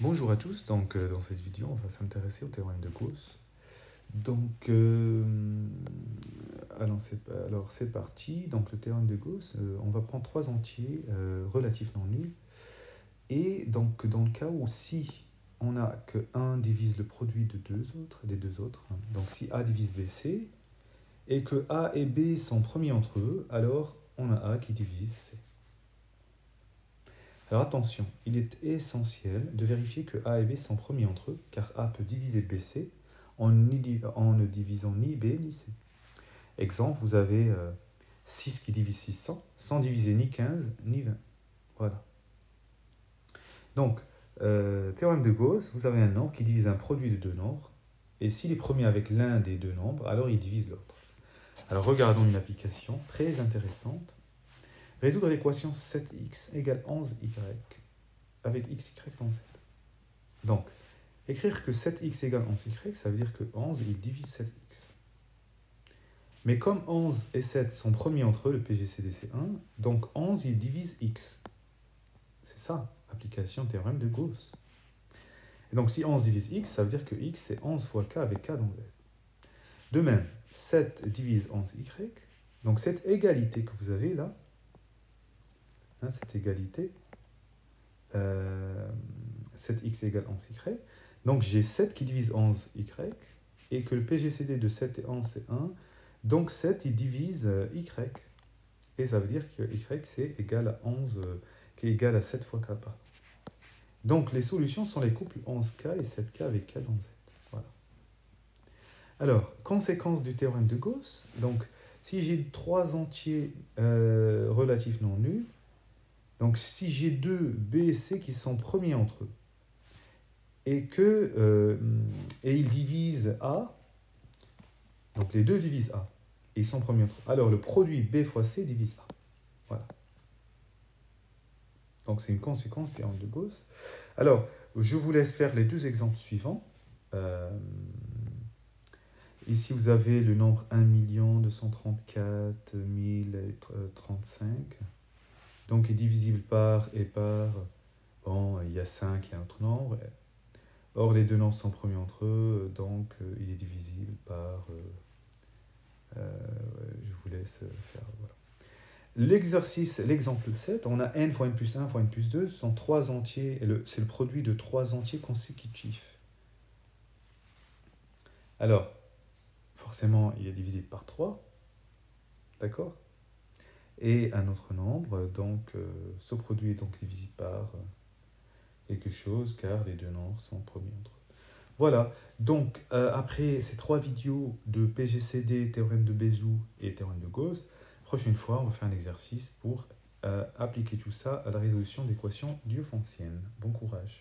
Bonjour à tous, donc dans cette vidéo on va s'intéresser au théorème de Gauss. Donc alors c'est parti, donc le théorème de Gauss, on va prendre trois entiers relatifs non nuls. Et donc dans le cas où si on a que 1 divise le produit de des deux autres, hein, donc si A divise BC, et que A et B sont premiers entre eux, alors on a A qui divise C. Alors attention, il est essentiel de vérifier que A et B sont premiers entre eux, car A peut diviser BC en ne divisant ni B ni C. Exemple, vous avez 6 qui divise 600, sans diviser ni 15 ni 20. Voilà. Donc, théorème de Gauss, vous avez un nombre qui divise un produit de deux nombres, et s'il est premier avec l'un des deux nombres, alors il divise l'autre. Alors regardons une application très intéressante. Résoudre l'équation 7x égale 11y avec xy dans z. Donc, écrire que 7x égale 11y, ça veut dire que 11, il divise 7x. Mais comme 11 et 7 sont premiers entre eux, le PGCD c'est 1, donc 11, il divise x. C'est ça, application théorème de Gauss. Et donc si 11 divise x, ça veut dire que x c'est 11 fois k avec k dans z. De même, 7 divise 11y, donc cette égalité que vous avez là, hein, cette égalité, 7x égale 11y. Donc j'ai 7 qui divise 11y, et que le PGCD de 7 et 11 c'est 1. Donc 7, il divise y. Et ça veut dire que y c'est égal à 11, qui est égal à 7 fois k. Pardon. Donc les solutions sont les couples 11k et 7k avec k dans z. Voilà. Alors, conséquence du théorème de Gauss. Donc, si j'ai trois entiers relatifs non nuls, donc si j'ai deux B et C qui sont premiers entre eux, et ils divisent A, donc les deux divisent A, et ils sont premiers entre eux. Alors le produit B fois C divise A. Voilà. Donc c'est une conséquence du théorème de Gauss. Alors, je vous laisse faire les deux exemples suivants. Ici, vous avez le nombre 1 234 035. Donc, est divisible par et par. Bon, il y a 5, il y a un autre nombre. Or, les deux nombres sont premiers entre eux, donc il est divisible par... je vous laisse faire... Voilà. L'exercice, l'exemple 7, on a n fois n plus 1 fois n plus 2, ce sont trois entiers, c'est le produit de trois entiers consécutifs. Alors, forcément, il est divisible par 3, d'accord? Et un autre nombre, donc ce produit est donc divisible par quelque chose, car les deux nombres sont premiers entre eux. Voilà, donc après ces trois vidéos de PGCD, théorème de Bézout et théorème de Gauss, prochaine fois, on va faire un exercice pour appliquer tout ça à la résolution d'équations diophantiennes. Bon courage.